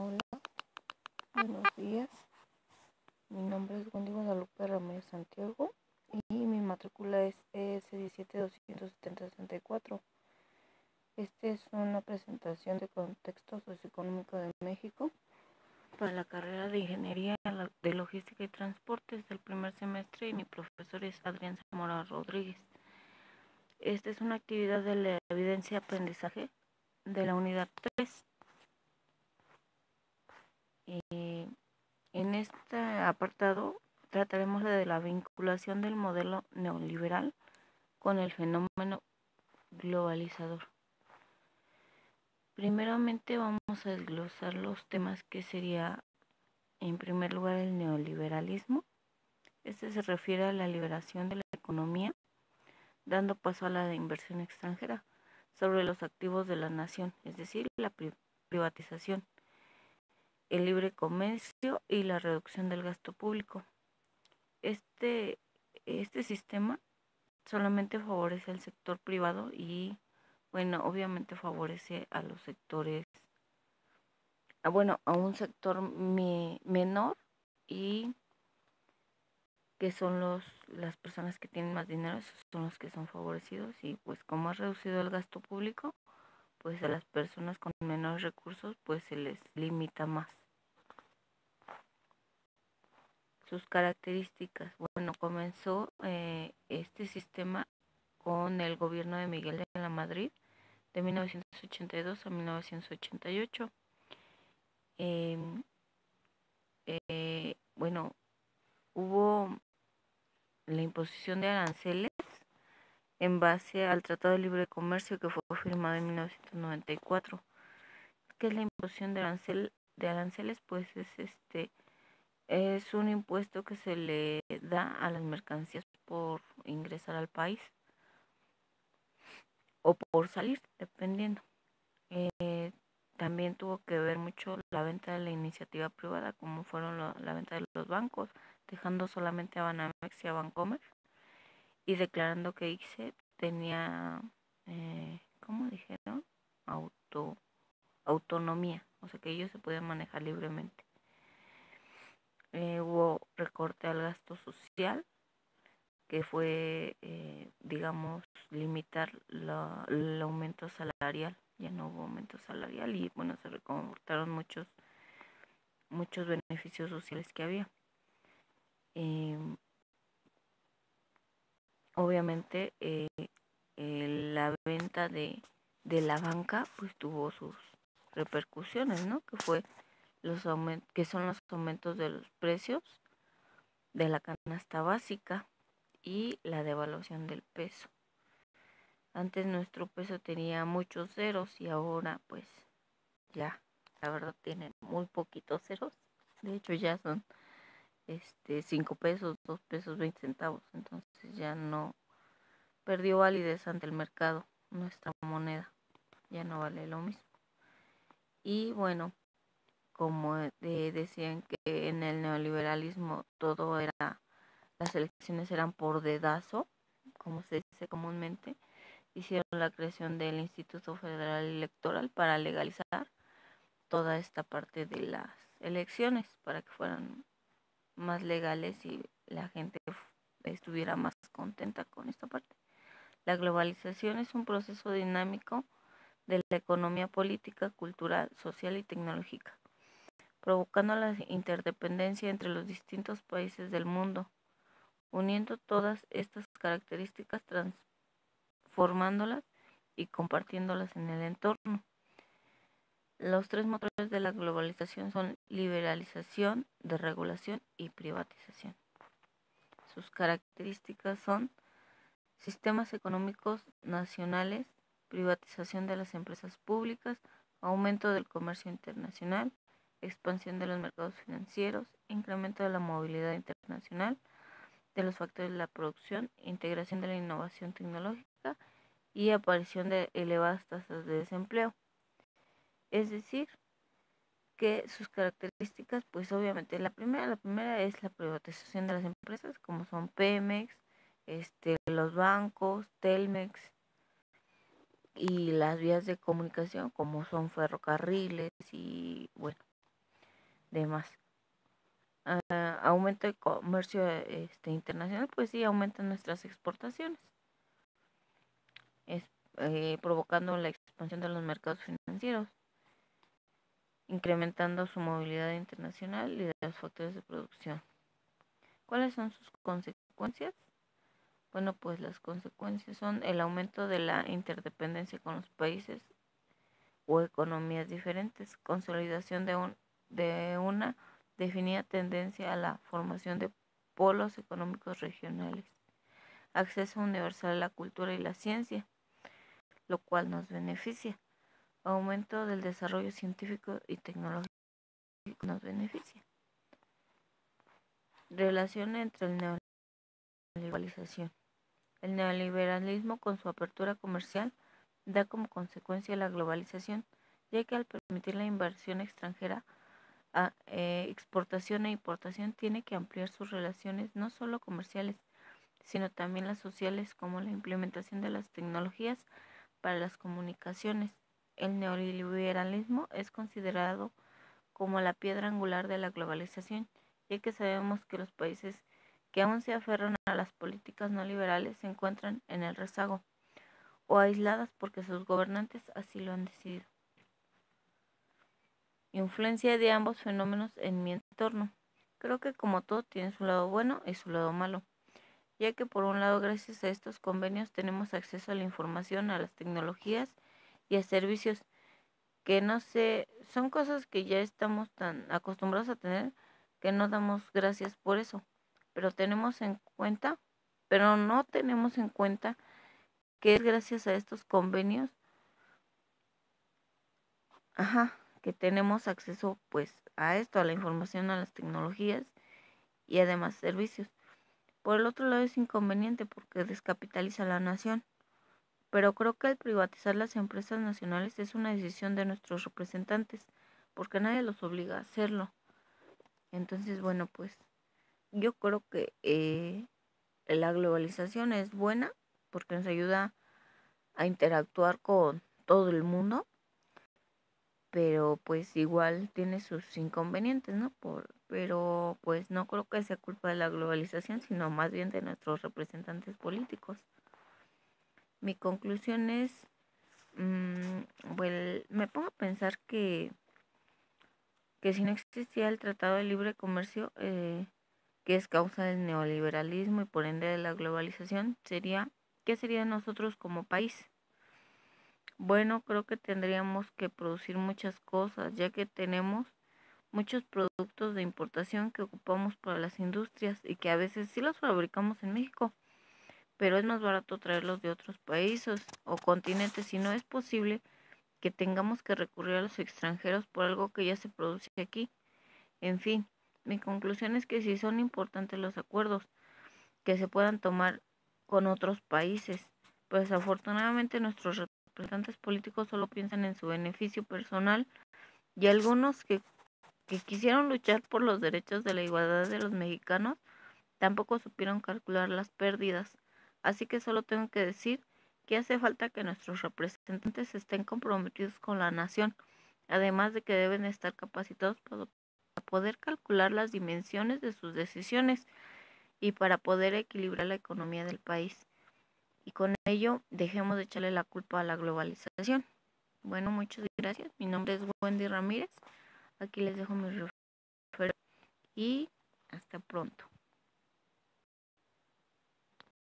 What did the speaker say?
Hola, buenos días. Mi nombre es Wendy Guadalupe Ramírez Santiago y mi matrícula es ES1727064. Esta es una presentación de contexto socioeconómico de México para la carrera de Ingeniería de Logística y Transportes del primer semestre y mi profesor es Adrián Zamora Rodríguez. Esta es una actividad de la evidencia y aprendizaje de la unidad 3. En este apartado trataremos de la vinculación del modelo neoliberal con el fenómeno globalizador. Primeramente vamos a desglosar los temas que sería, en primer lugar, el neoliberalismo. Este se refiere a la liberación de la economía, dando paso a la inversión extranjera sobre los activos de la nación, es decir, la privatización, el libre comercio y la reducción del gasto público. Este sistema solamente favorece al sector privado y, bueno, obviamente favorece a los sectores, a un sector menor, y que son las personas que tienen más dinero, esos son los que son favorecidos. Y pues como ha reducido el gasto público, pues a las personas con menores recursos pues se les limita más. Sus características, bueno, comenzó este sistema con el gobierno de Miguel de la Madrid de 1982 a 1988. Bueno, hubo la imposición de aranceles en base al Tratado de Libre Comercio que fue firmado en 1994. ¿Qué es la imposición de aranceles? Pues es un impuesto que se le da a las mercancías por ingresar al país o por salir, dependiendo. También tuvo que ver mucho la venta de la iniciativa privada, como fueron la venta de los bancos, dejando solamente a Banamex y a Bancomer, y declarando que ICSE tenía, ¿cómo dijeron? Autonomía, o sea que ellos se podían manejar libremente. Hubo recorte al gasto social, que fue, digamos, limitar el aumento salarial. Ya no hubo aumento salarial y, bueno, se recortaron muchos beneficios sociales que había. Obviamente, la venta de la banca pues tuvo sus repercusiones, ¿no? Que fue que son los aumentos de los precios de la canasta básica y la devaluación del peso. Antes nuestro peso tenía muchos ceros y ahora pues ya, la verdad, tiene muy poquitos ceros. De hecho ya son 5 pesos, 2 pesos 20 centavos. Entonces ya no, perdió validez ante el mercado. Nuestra moneda ya no vale lo mismo. Y bueno, como decían que en el neoliberalismo todo era, las elecciones eran por dedazo, como se dice comúnmente, hicieron la creación del Instituto Federal Electoral para legalizar toda esta parte de las elecciones, para que fueran más legales y la gente estuviera más contenta con esta parte. La globalización es un proceso dinámico de la economía política, cultural, social y tecnológica, provocando la interdependencia entre los distintos países del mundo, uniendo todas estas características, transformándolas y compartiéndolas en el entorno. Los tres motores de la globalización son liberalización, desregulación y privatización. Sus características son sistemas económicos nacionales, privatización de las empresas públicas, aumento del comercio internacional, expansión de los mercados financieros, incremento de la movilidad internacional, de los factores de la producción, integración de la innovación tecnológica y aparición de elevadas tasas de desempleo. Es decir, que sus características, pues obviamente la primera es la privatización de las empresas, como son Pemex, los bancos, Telmex, y las vías de comunicación, como son ferrocarriles y, bueno, demás. Aumento de comercio internacional, pues sí, aumentan nuestras exportaciones, provocando la expansión de los mercados financieros, incrementando su movilidad internacional y de los factores de producción. ¿Cuáles son sus consecuencias? Bueno, pues las consecuencias son el aumento de la interdependencia con los países o economías diferentes, consolidación de una definida tendencia a la formación de polos económicos regionales, acceso universal a la cultura y la ciencia, lo cual nos beneficia, aumento del desarrollo científico y tecnológico nos beneficia, relación entre el neoliberalismo y la globalización. El neoliberalismo, con su apertura comercial, da como consecuencia la globalización, ya que al permitir la inversión extranjera, exportación e importación, tiene que ampliar sus relaciones no solo comerciales, sino también las sociales, como la implementación de las tecnologías para las comunicaciones. El neoliberalismo es considerado como la piedra angular de la globalización, ya que sabemos que los países que aún se aferran a las políticas no liberales se encuentran en el rezago o aisladas porque sus gobernantes así lo han decidido. Influencia de ambos fenómenos en mi entorno. Creo que como todo tiene su lado bueno y su lado malo, ya que por un lado gracias a estos convenios tenemos acceso a la información, a las tecnologías y a servicios que no sé, son cosas que ya estamos tan acostumbrados a tener que no damos gracias por eso, pero tenemos en cuenta, pero no tenemos en cuenta que es gracias a estos convenios, que tenemos acceso pues a esto, a la información, a las tecnologías y además servicios. Por el otro lado es inconveniente porque descapitaliza a la nación, pero creo que al privatizar las empresas nacionales es una decisión de nuestros representantes, porque nadie los obliga a hacerlo. Entonces, bueno, pues yo creo que la globalización es buena porque nos ayuda a interactuar con todo el mundo, pero pues igual tiene sus inconvenientes, ¿no? Pero pues no creo que sea culpa de la globalización, sino más bien de nuestros representantes políticos. Mi conclusión es, bueno, me pongo a pensar que si no existía el Tratado de Libre Comercio, que es causa del neoliberalismo y por ende de la globalización, ¿qué sería de nosotros como país? Bueno, creo que tendríamos que producir muchas cosas, ya que tenemos muchos productos de importación que ocupamos para las industrias y que a veces sí los fabricamos en México, pero es más barato traerlos de otros países o continentes y no es posible que tengamos que recurrir a los extranjeros por algo que ya se produce aquí. En fin, mi conclusión es que sí son importantes los acuerdos que se puedan tomar con otros países, pues afortunadamente nuestros representantes políticos solo piensan en su beneficio personal y algunos que quisieron luchar por los derechos de la igualdad de los mexicanos tampoco supieron calcular las pérdidas. Así que solo tengo que decir que hace falta que nuestros representantes estén comprometidos con la nación, además de que deben estar capacitados para poder calcular las dimensiones de sus decisiones y para poder equilibrar la economía del país. Y con ello dejemos de echarle la culpa a la globalización. Bueno, muchas gracias. Mi nombre es Wendy Ramírez. Aquí les dejo mi referencia y hasta pronto.